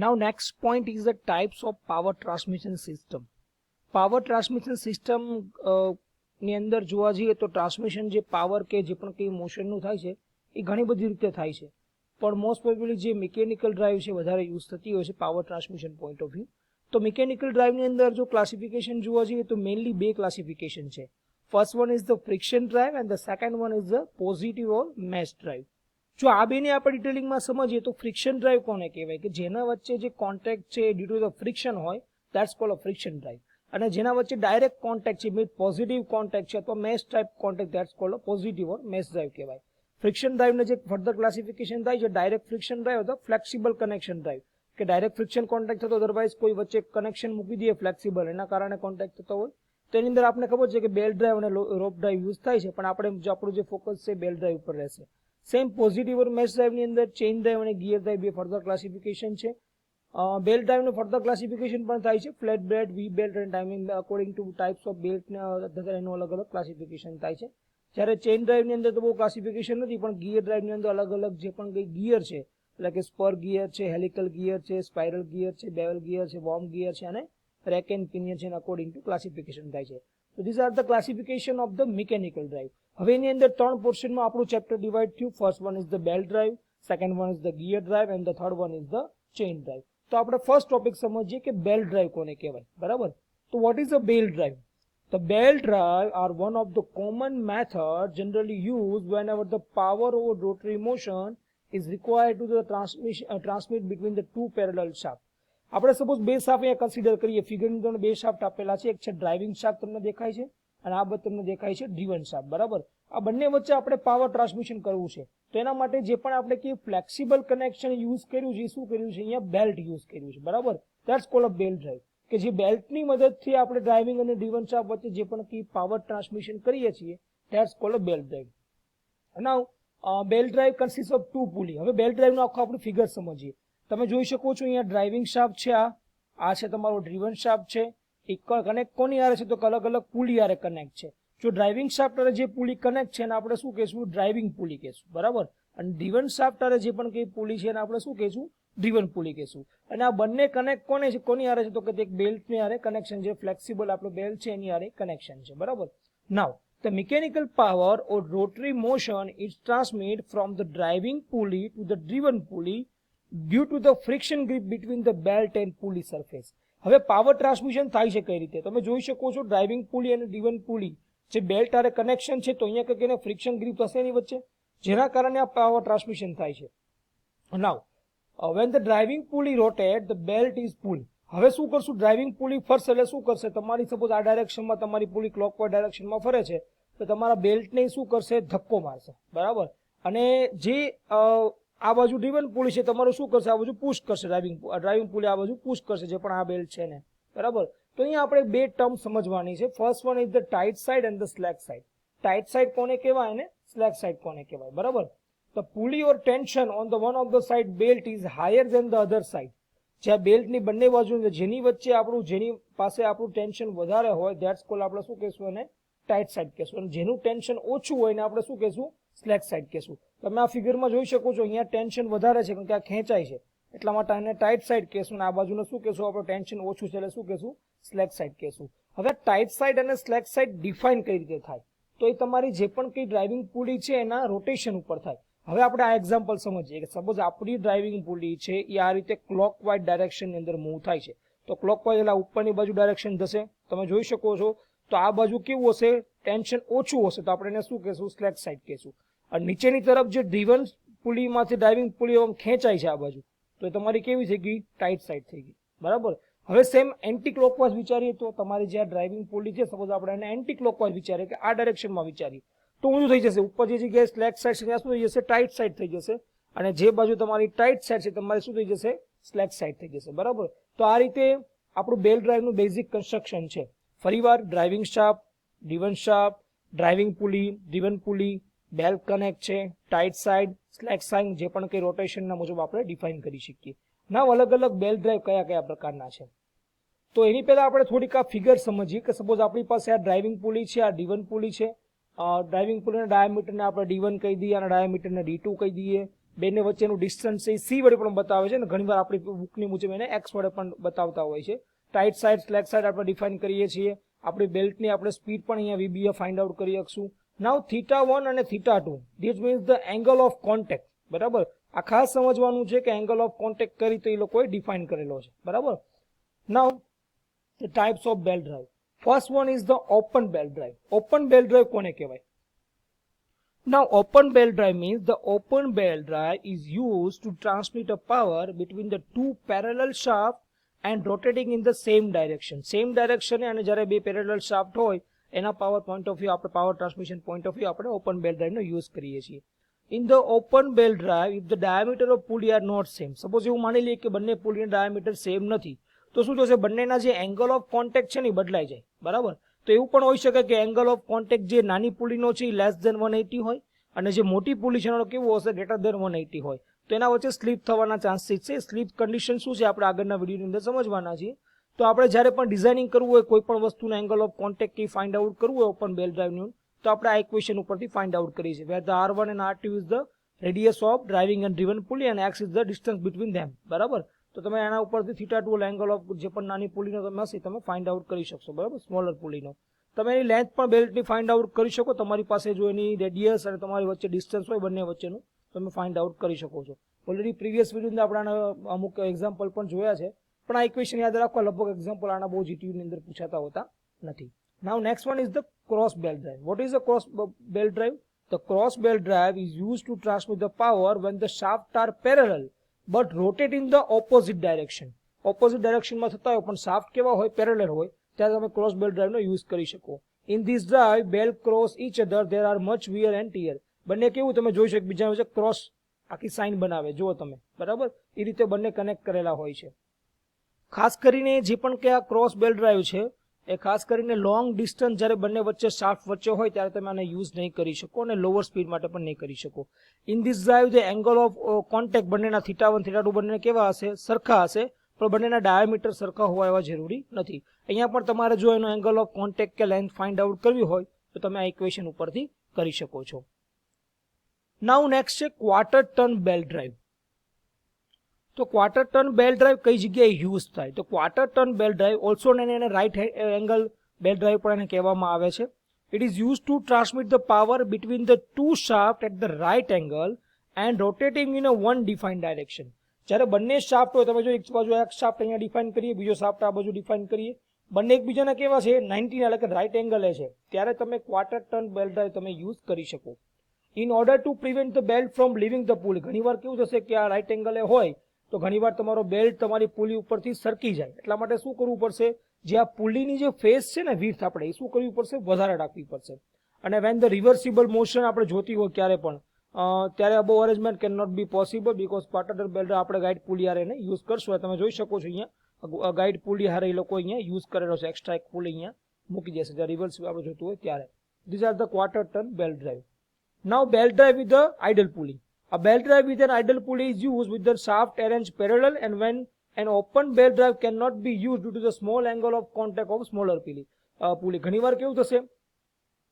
Now next point is the types of power transmission system. Power transmission system ની અંદર જોવા જઈએ તો ટ્રાન્સમિશન જે પાવર કે જે પણ કંઈ મોશનનું થાય છે એ ઘણી બધી રીતે થાય છે, પણ મોસ્ટ પ્રોબેબલી જે મિકેનિકલ ડ્રાઈવ છે વધારે યુઝ થતી હોય છે power transmission point of view. તો મિકેનિકલ ડ્રાઈવની અંદર જો ક્લાસિફિકેશન જોવા જઈએ તો મેઇનલી બે ક્લાસિફિકેશન છે. First one is the friction drive and the second one is the positive or mesh drive. જો આ બેને આપણે ડિટેલિંગમાં સમજીએ તો ફ્રિક્શન ડ્રાઈવ કોને કહેવાય કે જેના વચ્ચે જે કોન્ટેક્ટ છે ડ્યુ ટુ ધ ફ્રિક્શન હોય, that's called a friction drive. અને જેના વચ્ચે ડાયરેક્ટ કોન્ટેક્ટ છે, મીન્સ પોઝિટિવ કોન્ટેક્ટ છે અથવા mesh type contact, that's cold positive or mesh drive કહેવાય. ફ્રિક્શન ડ્રાઈવને જે ફર્ધર ક્લાસિફિકેશન થાય છે ડાયરેક્ટ ફ્રિક્શન ડ્રાઈવ અથવા ફ્લેક્સિબલ કનેક્શન ડ્રાઈવ, કે ડાયરેક્ટ ફ્રિક્શન કોન્ટેક્ટ થતો અદરવાઇઝ કોઈ વચ્ચે કનેક્શન મૂકી દઈએ ફ્લેક્સિબલ, એના કારણે કોન્ટેક્ટ થતો હોય. તો એની અંદર આપણે ખબર છે કે બેલ્ટ ડ્રાઈવ અને રોપ ડ્રાઈવ યુઝ થાય છે, પણ આપણે આપણું જે ફોકસ છે બેલ્ટ ડ્રાઈવ ઉપર રહેશે. સેમ પોઝિટિવ ઓર મેશ ડ્રાઈવની અંદર ચેઇન ડ્રાઈવ અને ગિયર ડ્રાઈવ બે ફર્ધર ક્લાસિફિકેશન છે. બેલ્ટ ડ્રાઈવનું ફર્ધર ક્લાસિફિકેશન પણ થાય છે, ફ્લેટ બેલ્ટ, વી બેલ્ટ અને timing according to types of belt એનું અલગ અલગ ક્લાસિફિકેશન થાય છે. જ્યારે ચેઇન ડ્રાઈવની અંદર તો બહુ ક્લાસિફિકેશન નથી, પણ ગિયર ડ્રાઈવની અંદર અલગ અલગ જે પણ કંઈ ગિયર છે, એટલે કે સ્પર ગિયર છે, હેલિકલ ગિયર છે, સ્પાઇરલ ગિયર છે, બેવલ ગિયર છે, વોર્મ ગિયર છે અને રેક એન્ડ પિનિયન છે, અકોર્ડિંગ ટુ ક્લાસિફિકેશન થાય છે. તો this are the classification of the mechanical drive. હવે એની અંદર ત્રણ પોર્શનમાં આપણું ચેપ્ટર ડિવાઈડ થયું. First one is the belt drive, second one is the gear drive and the third one is the chain drive. તો આપણે ફર્સ્ટ ટોપિક સમજીએ કે belt drive કોને કહેવાય. બરાબર, તો what is a belt drive? The belt drive are one of the common methods generally used whenever the power over rotary motion is required to the transmit between the two parallel shafts. આપણે suppose બે shaft અહીંયા consider કરીએ. ફિગરની અંદર બે shaft આપેલા છે, એક છે ડ્રાઇવિંગ શાફ્ટ તમને દેખાય છે અને આ બધું તમને દેખાય છે ડ્રીવન શાફ્ટ. બરાબર, આ બંને વચ્ચે આપણે પાવર ટ્રાન્સમિશન કરવું છે, તો એના માટે જે પણ આપણે કે ફ્લેક્સિબલ કનેક્શન યુઝ કર્યું છે, શું કર્યું છે અહીંયા બેલ્ટ યુઝ કર્યું છે. બરાબર, that's called a belt drive, કે જે બેલ્ટની મદદથી આપણે ડ્રાઇવિંગ અને ડ્રીવન શાફ્ટ વચ્ચે જે પણ કી પાવર ટ્રાન્સમિશન કરીએ છીએ, that's called a belt drive. Now belt drive consist of two pulley. હવે બેલ્ટ ડ્રાઈવનો આખો આપણે ફિગર સમજીએ. તમે જોઈ શકો છો અહીંયા ડ્રાઇવિંગ શાફ્ટ છે, આ છે તમારો ડ્રીવન શાફ્ટ છે. એક કનેક્ટ કોની આરે છે તો અલગ અલગ પુલી આરે કનેક્ટ છે. જો ડ્રાઇવિંગ શાફ્ટ આરે જે પુલી કનેક્ટ છે એને આપણે શું કહેશું? ડ્રાઇવિંગ પુલી કહેશું. બરાબર, અને ડ્રીવન શાફ્ટ આરે જે પણ કઈ પુલી છે એને આપણે શું કહેશું? ડ્રીવન પુલી કહેશું. અને આ બંને કનેક્ટ કોને છે, કોની આરે છે તો કે એક બેલ્ટની આરે કનેક્શન છે, ફ્લેક્સિબલ આપણો બેલ્ટ છે એની આરે કનેક્શન છે. બરાબર, નાઉ the mechanical power or rotary motion is transmitted from the driving pulley to the driven pulley due to the friction grip between the belt and pulley surface. હવે power transmission થાય છે કઈ રીતે? તમે જોઈ શકો છો ડ્રાઇવિંગ પુલી અને ડ્રીવન પુલી જે બેલ્ટ આરે કનેક્શન છે, તો અહીંયા કંઈક એને ફ્રિક્શન ગ્રીપ હશે એની વચ્ચે, જેના કારણે આ પાવર ટ્રાન્સમિશન થાય છે. નાઉ when the driving pulley rotates, the belt is pulled. હવે શું કરશું? ડ્રાઇવિંગ પુલી ફરશે એટલે શું કરશે? તમારી સપોઝ આ ડાયરેક્શનમાં તમારી પુલી ક્લોકવાઇઝ ડાયરેક્શનમાં ફરે છે, તો તમારા બેલ્ટને શું કરશે? ધક્કો મારશે. બરાબર, અને જે આ બાજુ ડ્રીવન પુલી છે તમારું શું કરશે? આ બાજુ પુશ કરશે. ડ્રાઇવિંગ પુલી આ બાજુ પુશ કરશે, જે પણ આ બેલ્ટ છે ને. બરાબર, તો અહીંયા આપણે બે ટર્મ સમજવાની છે. First one is the tight side and the slack side. Tight side કોને કહેવાય અને સ્લેક સાઇડ કોને કહેવાય? બરાબર, the pulley or tension on the one of the side belt is higher than the other side. જ્યાં બેલ્ટની બંને બાજુ જેની વચ્ચે આપણું જેની પાસે આપણું ટેન્શન વધારે હોય, ધેટ્સ કોલ્ડ આપણે શું કહેશું? એને ટાઇટ સાઇડ કહેશું. અને જેનું ટેન્શન ઓછું હોય ને આપણે શું કહેશું? સ્લેક સાઇડ કહેશું. તમે આ ફિગરમાં જોઈ શકો છો અહીંયા ટેન્શન વધારે છે કારણ કે આ ખેંચાય છે, એટલા માટે આને ટાઇટ સાઇડ કહેશું. અને આ બાજુને શું કહેશું? આપણે ટેન્શન ઓછું છે એટલે શું કહેશું? સ્લેક સાઇડ કહેશું. હવે ટાઇટ સાઇડ અને સ્લેક સાઇડ ડિફાઇન કઈ રીતે થાય? તો એ તમારી જે પણ કઈ ડ્રાઇવિંગ પુલી છે એના રોટેશન ઉપર થાય. હવે આપણે આ એક્ઝામ્પલ સમજીએ કે સપોઝ આપણી ડ્રાઇવિંગ પુલી છે એ આ રીતે ક્લોકવાઇઝ ડાયરેક્શનની અંદર મૂવ થાય છે, તો ક્લોકવાઇઝ એટલે ઉપરની બાજુ ડાયરેક્શન થશે. તમે જોઈ શકો છો તો આ બાજુ કેવું હશે? ટેન્શન ઓછું હશે, તો આપણે એને શું કહેશું? સ્લેક સાઇડ કહેશું. અને નીચેની તરફ જે ડ્રીવન પુલીમાંથી ડ્રાઇવિંગ પુલી ખેંચાય છે આ બાજુ, તો એ તમારી કેવી થઈ ગઈ? ટાઇટ સાઇડ થઈ ગઈ. બરાબર, હવે સેમ એન્ટી ક્લોકવાઇઝ વિચારીએ તો તમારી જે આ ડ્રાઇવિંગ પુલી છે સપોઝ આપણે એને એન્ટી ક્લોકવાઇઝ વિચારીએ કે આ ડાયરેક્શનમાં વિચારીએ, તો ઊંધું થઈ જશે. ઉપર જે જગ્યાએ સ્લેક સાઇડ છે ત્યાં શું થઈ જશે? ટાઇટ સાઇડ થઈ જશે. અને જે બાજુ તમારી ટાઇટ સાઇડ છે તમારી શું થઈ જશે? સ્લેક સાઇડ થઈ જશે. બરાબર, તો આ રીતે આપણું બેલ્ટ ડ્રાઈવનું બેઝિક કન્સ્ટ્રક્શન છે. ફરીવાર driving shaft, driven shaft, driving pulley, driven pulley, belt connect છે, ટાઇટ સાઇડ, સ્લેક સાઇડ, જે પણ કંઈ રોટેશનના મુજબ આપણે ડિફાઇન કરી શકીએ. ના અલગ અલગ બેલ્ટ ડ્રાઈવ કયા કયા પ્રકારના છે, તો એની પહેલા આપણે થોડીક આ ફિગર સમજીએ કે સપોઝ આપણી પાસે આ ડ્રાઇવિંગ પુલી છે, આ ડ્રીવન પુલી છે. ડ્રાઇવિંગ પુલીના ડાયામીટરને આપણે D1 કહી દઈએ અને ડાયામીટરને D2 કહી દઈએ. બેને વચ્ચેનું ડિસ્ટન્સ છે સી વડે પણ બતાવે છે, અને ઘણીવાર આપણી બુકની મુજબ એને એક્સ વડે પણ બતાવતા હોય છે. ટાઈટ સાઈડ સ્લેક સાઈડ આપણે ડિફાઇન કરીએ છીએ. આપણી બેલ્ટની આપણે સ્પીડ પણ અહીંયા વીબીએ ફાઇન્ડ આઉટ કરી શકશું. નાવ θ1 અને θ2 this means the angle of contact. બરાબર, આ ખાસ સમજવાનું છે કે એંગલ ઓફ કોન્ટેક્ટ કઈ રીતે એ લોકોએ ડિફાઇન કરેલો છે. બરાબર. નાવ the types of belt drive. First one is the open belt drive. Open belt drive કોને કહેવાય? Now open belt drive means the open belt drive is used to transmit a power between the two parallel shafts and rotating in the same direction. Same direction અને જ્યારે બે parallel shaft હોય એના power point of view આપણે power transmission point of view આપણે open belt drive નો use કરીએ છીએ. In the open belt drive, if the diameter of pulley are not same, suppose એવું માની લઈએ કે બંને પુલીના diameter same નથી, તો શું થશે? બંનેના જે angle of contact છે ને એ બદલાઈ જાય. બરાબર. તો એવું પણ હોઈ શકે કે એંગલ ઓફ કોન્ટેક્ટ જે નાની પુલીનો છે એ લેસ ધેન 180 હોય અને જે મોટી પુલી છે એનો કેવો હશે? ગ્રેટર ધેન 180 હોય. તો એના વચ્ચે સ્લીપ થવાના ચાન્સીસ છે. સ્લીપ કન્ડિશન શું છે આપણે આગળના વિડીયોની અંદર સમજવાના છીએ. તો આપણે જ્યારે પણ ડિઝાઇનિંગ કરવું હોય કોઈ પણ વસ્તુનો એંગલ ઓફ કોન્ટેક્ટ કી ફાઇન્ડ આઉટ કરવું હોય ઓપન બેલ્ટ ડ્રાઈવનું, તો આપણે આ ઇક્વેશન ઉપરથી ફાઇન્ડ આઉટ કરીએ છીએ. Where the R1 and R2 is the radius of driving and driven pulley અને x is the distance between them. બરાબર. તો તમે એના ઉપરથી θ2 એંગલ ઓફ જે પણ નાની પુલીનો તમે હશે તમે ફાઇન્ડ આઉટ કરી શકશો. બરાબર, સ્મોલર પુલીનો. તમે એની લેન્થ પણ બેલ્ટની ફાઇન્ડ આઉટ કરી શકો. તમારી પાસે જો એની રેડિયસ અને તમારી વચ્ચે ડિસ્ટન્સ હોય બંને વચ્ચેનું તમે ફાઇન્ડ આઉટ કરી શકો છો. ઓલરેડી પ્રીવિયસ વિડીયોની આપણે અમુક એક્ઝામ્પલ પણ જોયા છે, પણ આ ઇક્વેશન યાદ રાખવા લગભગ એક્ઝામ્પલ આના બહુ જીટીયુની અંદર પૂછાતા હોતા નથી. Now next one is the cross belt drive. What is the cross belt drive? The cross belt drive is used to transmit the power when the shafts are parallel but rotate in the opposite direction. Opposite direction માં થતા હોય પણ shaft કેવા હોય? Parallel હોય. ત્યારે તમે cross belt ડ્રાઈવનો use કરી શકો. In this drive belt cross each other there are much wear and tear. બંને કેવું તમે જોઈ શકો બીજા વચ્ચે ક્રોસ આખી સાઇન બનાવે જુઓ તમે. બરાબર, એ રીતે બંને કનેક્ટ કરેલા હોય છે. ખાસ કરીને જે પણ કે આ ક્રોસ બેલ્ટ ડ્રાઈવ છે એ ખાસ કરીને લોંગ ડિસ્ટન્સ જ્યારે બંને વચ્ચે શાફ્ટ વચ્ચે હોય ત્યારે તમે આને યુઝ નહીં કરી શકો અને લોઅર સ્પીડ માટે પણ નહીં કરી શકો. In this drive the angle of contact બંનેના θ1 θ2 બંને કેવા હશે? સરખા હશે, પણ બંનેના ડાયામીટર સરખા હોવા એવા જરૂરી નથી. અહીંયા પણ તમારે જો એનો એંગલ ઓફ કોન્ટેક્ટ કે લેન્થ ફાઇન્ડ આઉટ કરવી હોય તો તમે આ ઇક્વેશન ઉપરથી કરી શકો છો. નાઉ નેક્સ્ટ છે ક્વાર્ટર ટર્ન બેલ્ટ ડ્રાઈવ. તો ક્વાર્ટર ટર્ન બેલ્ટ ડ્રાઈવ કઈ જગ્યાએ યુઝ થાય? તો quarter turn belt drive also એને રાઇટ એંગલ બેલ્ટ ડ્રાઈવ પણ એને કહેવામાં આવે છે. It is use to transmit the power between the two shaft at the right angle and rotating in a one define direction. જ્યારે બંને shaft હોય, તમે જો એક બાજુ એક શાફ્ટ અહીંયા ડિફાઇન કરીએ, બીજો શાફ્ટ આ બાજુ ડિફાઇન કરીએ, બંને એકબીજાના કેવા છે? 90 એટલે કે રાઇટ એંગલે છે, ત્યારે તમે ક્વાર્ટર ટર્ન બેલ્ટ ડ્રાઈવ તમે યુઝ કરી શકો. In order to prevent the belt from leaving the pulley. ઘણીવાર કેવું થશે કે આ રાઇટ એંગલે હોય તો ઘણીવાર તમારો બેલ્ટ તમારી પુલી ઉપરથી સરકી જાય. એટલા માટે શું કરવું પડશે? જે આ પુલીની જે ફેસ છે ને વિડ્થ આપણે એ શું કરવી પડશે? વધારે રાખવી પડશે. અને વેન ધ રિવર્સિબલ મોશન આપણે જોતી હોય ક્યારે પણ ત્યારે above arrangement can not be possible because quarter turn belt આપણે ગાઈડ પુલી હારે એને યુઝ કરશું. તમે જોઈ શકો છો અહીંયા ગાઈડ પુલી હારે એ લોકો અહીંયા યુઝ કરેલો છે. એક્સ્ટ્રા એક પુલી અહીંયા મૂકી દેશે જ્યારે રિવર્સિબલ આપણે જોતું હોય ત્યારે. This are the quarter turn belt drive. Now belt drive with the idle pulley. A belt drive with an idle pulley is used with the shaft arranged parallel and when an open belt drive cannot be used due to the small angle of contact of smaller pulley. ઘણીવાર કેવું થશે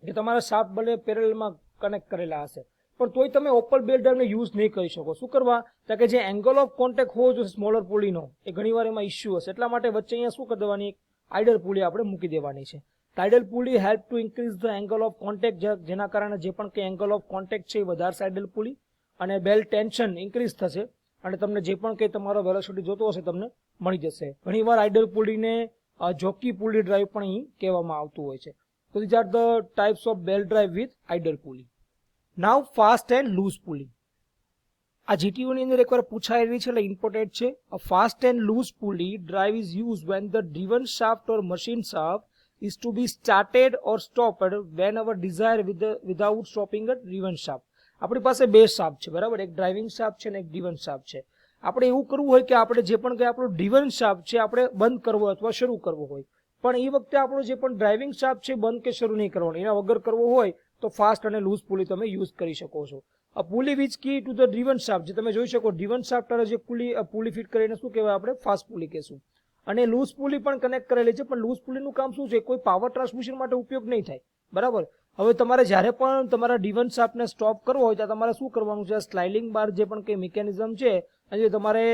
કે તમારા shaft બંને પેરેલલમાં connect કરેલા હશે પણ તોય તમે ઓપન બેલ્ટ ડ્રાઈવને યુઝ નહીં કરી શકો. શું કરવા? કે જે એંગલ ઓફ કોન્ટેક્ટ હોવો જોઈએ સ્મોલર પુલીનો એ ઘણીવાર એમાં ઇશ્યુ હશે. એટલા માટે વચ્ચે અહીંયા શું કરી દેવાની? એક આઇડલ પુલી આપણે મૂકી દેવાની છે. Idle pulley help to increase the angle of contact, જેના કારણે જે પણ કે એંગલ ઓફ કોન્ટેક્ટ છે એ વધારશે આઇડલ પુલી અને બેલ્ટ ટેન્શન ઇન્ક્રીઝ થશે અને તમને જે પણ કંઈ તમારો વેલોસિટી જોતો હશે તમને મળી જશે. ઘણીવાર આઇડલ પુલીને જોકી પુલી ડ્રાઈવ પણ અહીં કહેવામાં આવતું હોય છે. તો these are the types of belt drive with idle pulley. Now fast and loose pulley. આ જીટીયુની અંદર એકવાર પૂછાયેલી છે એટલે ઇમ્પોર્ટન્ટ છે. A fast and loose pulley drive is use when the driven shaft or machine shaft is to be started or stopped whenever desired without stopping a driven shaft. આપણી પાસે બે શાફ્ટ છે બરાબર, એક ડ્રાઇવિંગ શાફ્ટ છે ને એક driven shaft છે. આપણે એવું કરવું હોય કે આપણે જે પણ કંઈ આપણો ડ્રીવન શાફ્ટ છે આપણે બંધ કરવો હોય અથવા શરૂ કરવો હોય, પણ એ વખતે આપણો જે પણ ડ્રાઇવિંગ શાફ્ટ છે બંધ કે શરૂ નહીં કરવાનો, એના વગર કરવો હોય તો ફાસ્ટ અને લૂઝ પુલી તમે યુઝ કરી શકો છો. આ pulley which key to the driven shaft, જે તમે જોઈ શકો ડ્રીવન શાફ્ટ અને જે પુલી ફિટ કરીને શું કહેવાય આપણે ફાસ્ટ પુલી કહેશું. અને લૂઝ પુલી પણ કનેક્ટ કરેલી છે, પણ લૂઝ પુલીનું કામ શું છે? કોઈ પાવર ટ્રાન્સમિશન માટે ઉપયોગ નહીં થાય બરાબર. હવે તમારે જ્યારે પણ તમારા D1 શાફ્ટને સ્ટોપ કરવો હોય ત્યારે તમારે શું કરવાનું છે, સ્લાઇડિંગ બાર જે પણ કંઈ મિકેનિઝમ છે એ તમારે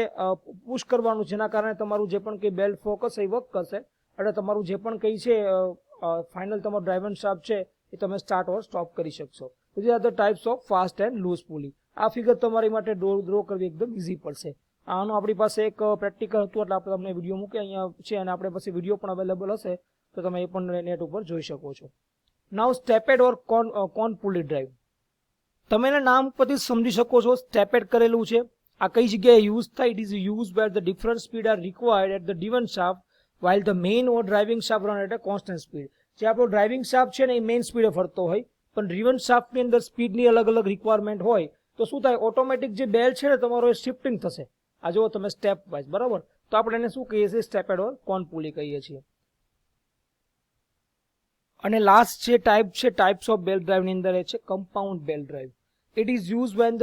પુશ કરવાનું છે, જેના કારણે તમારું જે પણ કંઈ બેલ્ટ ફોકસ એ વર્ક કરશે એટલે તમારું જે પણ કંઈ છે ફાઇનલ તમારું ડ્રાઇવર શાફ્ટ છે એ તમે સ્ટાર્ટ ઓર સ્ટોપ કરી શકશો. These are the types of fast and loose pulley. આ ફિગર તમારી માટે ડ્રો કરવી એકદમ ઇઝી પડશે. આનું આપણી પાસે એક પ્રેક્ટિકલ હતું એટલે આપણે તમને વિડીયો મૂકે અહીંયા છે અને આપણે પાસે વિડીયો પણ અવેલેબલ હશે તો તમે એ પણ નેટ ઉપર જોઈ શકો છો. નાઉ સ્ટેપેડ ઓર કોન પુલી ડ્રાઈવ. તમે એના નામ પરથી સમજી શકો છો સ્ટેપેડ કરેલું છે. આ કઈ જગ્યાએ યુઝ થાય? It is use where the different speed are required at the D1 shaft while the main or driving shaft run at a constant speed. જે આપણો ડ્રાઇવિંગ શાફ્ટ છે ને એ મેઇન સ્પીડે ફરતો હોય પણ D1 શાફ્ટની અંદર સ્પીડની અલગ અલગ રિક્વાયરમેન્ટ હોય તો શું થાય, ઓટોમેટિક જે બેલ છે ને તમારો એ શિફ્ટિંગ થશે. આ જુઓ તમે સ્ટેપ વાઇઝ, બરાબર. તો આપણે એને શું કહીએ છીએ? સ્ટેપેડ ઓર કોન પુલી કહીએ છીએ. અને લાસ્ટ જે ટાઈપ છે ટાઈપ્સ ઓફ બેલ્ટ ડ્રાઈવની અંદર એ છે compound belt drive. It is used when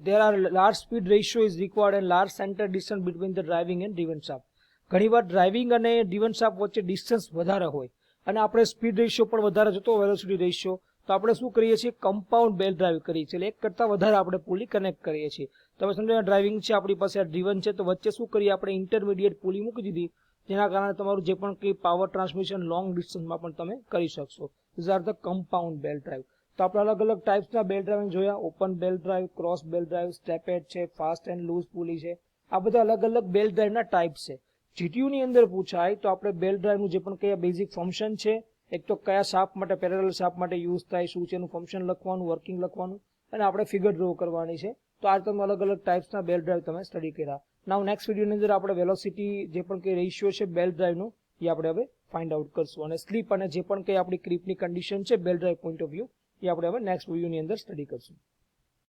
there are large speed ratio is required and large center distance between the driving and D1 shaft. ઘણીવાર ડ્રાઇવિંગ અને D1 shaft વચ્ચે distance વધારે હોય અને આપણે speed ratio પણ વધારે જતો વેલોસિટી રેશિયો, તો આપણે શું કરીએ છીએ? કમ્પાઉન્ડ બેલ્ટ ડ્રાઈવ કરીએ છીએ. એક કરતાં વધારે આપણે પુલી કનેક્ટ કરીએ છીએ. તમે સમજો ડ્રાઇવિંગ છે આપણી પાસે, D1 છે, તો વચ્ચે શું કરીએ આપણે? ઇન્ટરમીડિયેટ પુલી મૂકી દીધી, જેના કારણે તમારું જે પણ કંઈ પાવર ટ્રાન્સમિશન લોંગ ડિસ્ટન્સમાં પણ તમે કરી શકશો. These are the compound belt drive. તો આપણે અલગ અલગ ટાઈપ્સના બેલ્ટ ડ્રાઈવ જોયા. Open belt drive, cross belt drive, stepped છે, ફાસ્ટ એન્ડ લૂઝ પુલી છે. આ બધા અલગ અલગ બેલ્ટ ડ્રાઈવના ટાઈપ્સ છે. GTU ની અંદર પૂછાય તો આપણે બેલ્ટ ડ્રાઈવનું જે પણ કયા બેઝિક ફંક્શન છે, એક તો કયા શાફ્ટ માટે, પેરેલલ શાફ્ટ માટે યુઝ થાય, શું છે એનું ફંક્શન લખવાનું, વર્કિંગ લખવાનું અને આપણે ફિગર ડ્રો કરવાની છે. તો આ તમે અલગ અલગ ટાઈપ્સના બેલ્ટ ડ્રાઈવ તમે સ્ટડી કર્યા. નાવ નેક્સ્ટ વિડીયોની અંદર આપણે વેલોસિટી જે પણ કંઈ રેશિયો છે બેલ્ટ ડ્રાઈવનો એ આપણે હવે ફાઇન્ડ આઉટ કરશું અને સ્લીપ અને જે પણ કંઈ આપણી ક્રીપની કન્ડિશન છે belt drive point of view એ આપણે હવે નેક્સ્ટ વિડીયોની અંદર સ્ટડી કરશું.